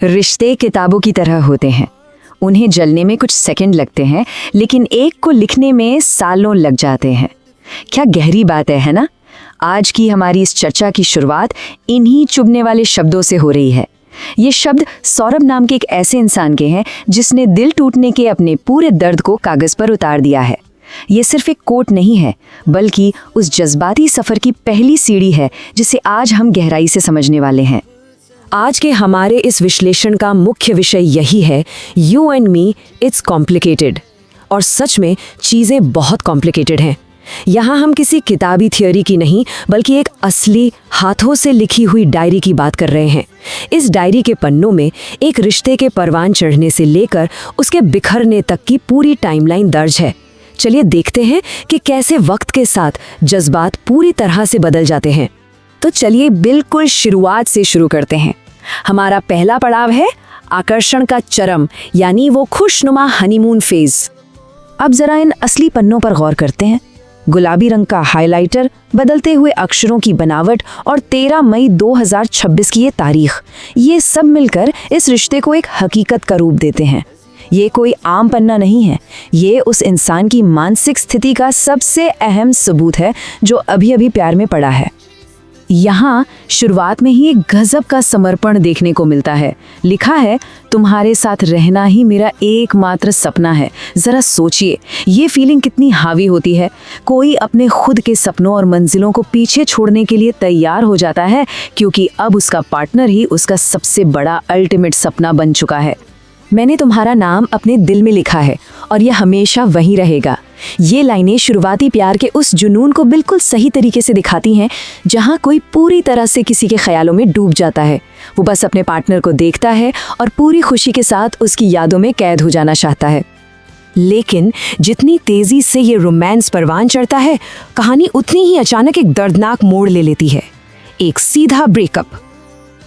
रिश्ते किताबों की तरह होते हैं। उन्हें जलने में कुछ सेकंड लगते हैं, लेकिन एक को लिखने में सालों लग जाते हैं। क्या गहरी बात है ना? आज की हमारी इस चर्चा की शुरुआत इन्हीं चुभने वाले शब्दों से हो रही है। ये शब्द सौरभ नाम के एक ऐसे इंसान के हैं जिसने दिल टूटने के अपने पूरे दर्द को कागज पर उतार दिया है। ये सिर्फ एक कोट नहीं है, बल्कि उस जज्बाती सफर की पहली सीढ़ी है जिसे आज हम गहराई से समझने वाले हैं। आज के हमारे इस विश्लेषण का मुख्य विषय यही है, you and me, it's complicated. और सच में चीज़ें बहुत कॉम्प्लिकेटेड हैं। यहाँ हम किसी किताबी थियोरी की नहीं, बल्कि एक असली हाथों से लिखी हुई डायरी की बात कर रहे हैं। इस डायरी के पन्नों में एक रिश्ते के परवान चढ़ने से लेकर उसके बिखरने तक की पूरी टाइमलाइन दर्ज है। चलिए देखते हैं कि कैसे वक्त के साथ जज्बात पूरी तरह से बदल जाते हैं। तो चलिए बिल्कुल शुरुआत से शुरू करते हैं। हमारा पहला पड़ाव है आकर्षण का चरम, यानी वो खुशनुमा हनीमून फेज। अब जरा इन असली पन्नों पर गौर करते हैं। गुलाबी रंग का हाइलाइटर, बदलते हुए अक्षरों की बनावट और 13 मई 2026 की ये तारीख, ये सब मिलकर इस रिश्ते को एक हकीकत का रूप देते हैं। ये कोई आम पन्ना नहीं है, ये उस इंसान की मानसिक स्थिति का सबसे अहम सबूत है जो अभी अभी प्यार में पड़ा है। यहाँ शुरुआत में ही एक गजब का समर्पण देखने को मिलता है। लिखा है, तुम्हारे साथ रहना ही मेरा एकमात्र सपना है। जरा सोचिए, ये फीलिंग कितनी हावी होती है। कोई अपने खुद के सपनों और मंजिलों को पीछे छोड़ने के लिए तैयार हो जाता है, क्योंकि अब उसका पार्टनर ही उसका सबसे बड़ा अल्टीमेट सपना बन चुका है। मैंने तुम्हारा नाम अपने दिल में लिखा है और यह हमेशा वहीं रहेगा। ये लाइनें शुरुआती प्यार के उस जुनून को बिल्कुल सही तरीके से दिखाती हैं, जहां कोई पूरी तरह से किसी के ख्यालों में डूब जाता है। वो बस अपने पार्टनर को देखता है और पूरी खुशी के साथ उसकी यादों में कैद हो जाना चाहता है। लेकिन जितनी तेजी से ये रोमांस परवान चढ़ता है, कहानी उतनी ही अचानक एक दर्दनाक मोड़ ले लेती है, एक सीधा ब्रेकअप।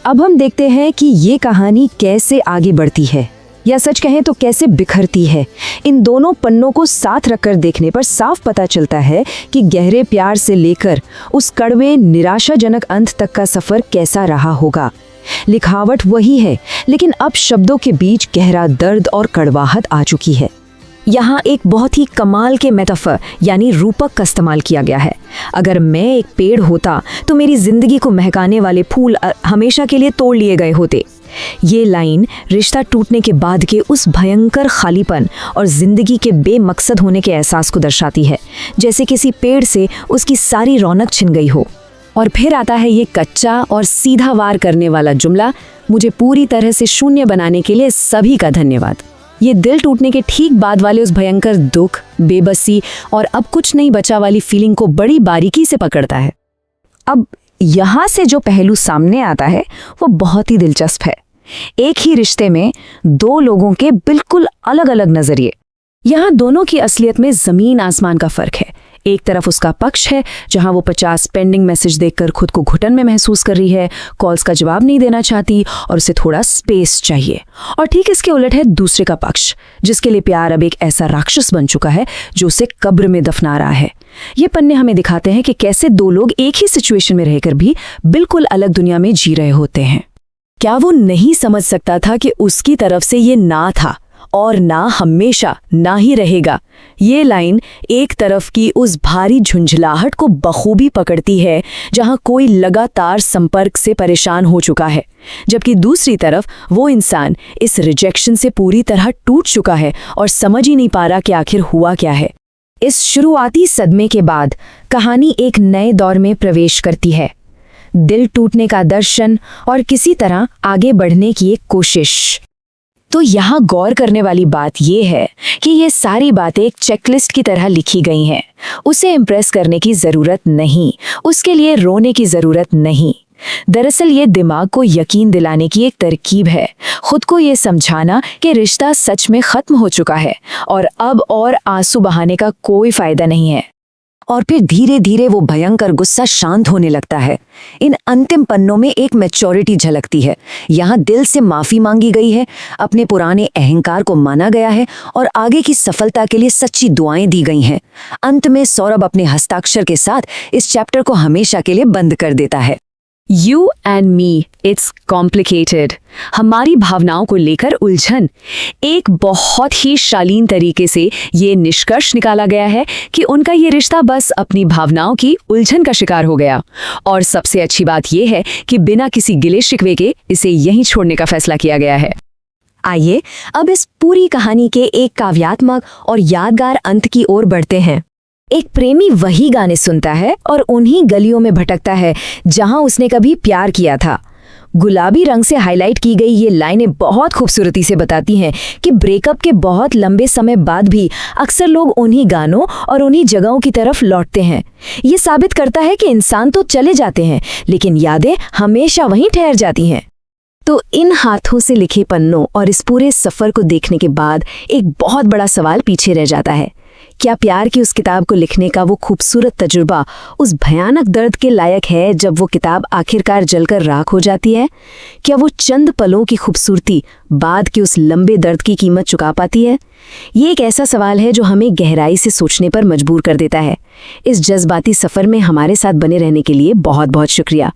अब हम देखते हैं कि ये कहानी कैसे आगे बढ़ती है, या सच कहें तो कैसे बिखरती है। इन दोनों पन्नों को साथ रखकर देखने पर साफ पता चलता है कि गहरे प्यार से लेकर उस कड़वे निराशाजनक अंत तक का सफर कैसा रहा होगा। लिखावट वही है, लेकिन अब शब्दों के बीच गहरा दर्द और कड़वाहट आ चुकी है। यहाँ एक बहुत ही कमाल के मेटाफर यानी रूपक का इस्तेमाल किया गया है। अगर मैं एक पेड़ होता तो मेरी जिंदगी को महकाने वाले फूल हमेशा के लिए तोड़ लिए गए होते। ये लाइन रिश्ता टूटने के बाद के उस भयंकर खालीपन और जिंदगी के बेमकसद होने के एहसास को दर्शाती है, जैसे किसी पेड़ से उसकी सारी रौनक छिन गई हो। और फिर आता है ये कच्चा और सीधा वार करने वाला जुमला, मुझे पूरी तरह से शून्य बनाने के लिए सभी का धन्यवाद। ये दिल टूटने के ठीक बाद वाले उस भयंकर दुख, बेबसी और अब कुछ नहीं बचा वाली फीलिंग को बड़ी बारीकी से पकड़ता है। अब यहाँ से जो पहलू सामने आता है वो बहुत ही दिलचस्प है। एक ही रिश्ते में दो लोगों के बिल्कुल अलग अलग नजरिए। यहाँ दोनों की असलियत में जमीन आसमान का फर्क है। एक तरफ उसका पक्ष है जहां वो 50 पेंडिंग मैसेज देखकर खुद को घुटन में महसूस कर रही है, कॉल्स का जवाब नहीं देना चाहती और उसे थोड़ा स्पेस चाहिए। और ठीक इसके उलट है दूसरे का पक्ष, जिसके लिए प्यार अब एक ऐसा राक्षस बन चुका है जो उसे कब्र में दफना रहा है। ये पन्ने हमें दिखाते हैं कि कैसे दो लोग एक ही सिचुएशन में रहकर भी बिल्कुल अलग दुनिया में जी रहे होते हैं। क्या वो नहीं समझ सकता था कि उसकी तरफ से ये ना था और ना हमेशा ना ही रहेगा? ये लाइन एक तरफ की उस भारी झुंझलाहट को बखूबी पकड़ती है जहां कोई लगातार संपर्क से परेशान हो चुका है, जबकि दूसरी तरफ वो इंसान इस रिजेक्शन से पूरी तरह टूट चुका है और समझ ही नहीं पा रहा कि आखिर हुआ क्या है। इस शुरुआती सदमे के बाद कहानी एक नए दौर में प्रवेश करती है। दिल टूटने का दर्शन और किसी तरह आगे बढ़ने की एक कोशिश। तो यहाँ गौर करने वाली बात यह है कि ये सारी बातें एक चेकलिस्ट की तरह लिखी गई हैं। उसे इम्प्रेस करने की जरूरत नहीं, उसके लिए रोने की जरूरत नहीं। दरअसल ये दिमाग को यकीन दिलाने की एक तरकीब है, खुद को ये समझाना कि रिश्ता सच में खत्म हो चुका है और अब और आंसू बहाने का कोई फायदा नहीं है। और फिर धीरे धीरे वो भयंकर गुस्सा शांत होने लगता है। इन अंतिम पन्नों में एक मैच्योरिटी झलकती है। यहाँ दिल से माफी मांगी गई है, अपने पुराने अहंकार को माना गया है और आगे की सफलता के लिए सच्ची दुआएं दी गई हैं। अंत में सौरभ अपने हस्ताक्षर के साथ इस चैप्टर को हमेशा के लिए बंद कर देता है। You and me, it's complicated. हमारी भावनाओं को लेकर उलझन। एक बहुत ही शालीन तरीके से ये निष्कर्ष निकाला गया है कि उनका ये रिश्ता बस अपनी भावनाओं की उलझन का शिकार हो गया। और सबसे अच्छी बात यह है कि बिना किसी गिले शिकवे के इसे यहीं छोड़ने का फैसला किया गया है। आइए अब इस पूरी कहानी के एक काव्यात्मक और यादगार अंत की ओर बढ़ते हैं। एक प्रेमी वही गाने सुनता है और उन्हीं गलियों में भटकता है जहां उसने कभी प्यार किया था। गुलाबी रंग से हाईलाइट की गई ये लाइनें बहुत खूबसूरती से बताती हैं कि ब्रेकअप के बहुत लंबे समय बाद भी अक्सर लोग उन्हीं गानों और उन्हीं जगहों की तरफ लौटते हैं। ये साबित करता है कि इंसान तो चले जाते हैं, लेकिन यादें हमेशा वहीं ठहर जाती हैं। तो इन हाथों से लिखे पन्नों और इस पूरे सफ़र को देखने के बाद एक बहुत बड़ा सवाल पीछे रह जाता है। क्या प्यार की उस किताब को लिखने का वो खूबसूरत तजुर्बा उस भयानक दर्द के लायक है जब वो किताब आखिरकार जलकर राख हो जाती है? क्या वो चंद पलों की खूबसूरती बाद के उस लंबे दर्द की कीमत चुका पाती है? ये एक ऐसा सवाल है जो हमें गहराई से सोचने पर मजबूर कर देता है। इस जज्बाती सफ़र में हमारे साथ बने रहने के लिए बहुत बहुत शुक्रिया।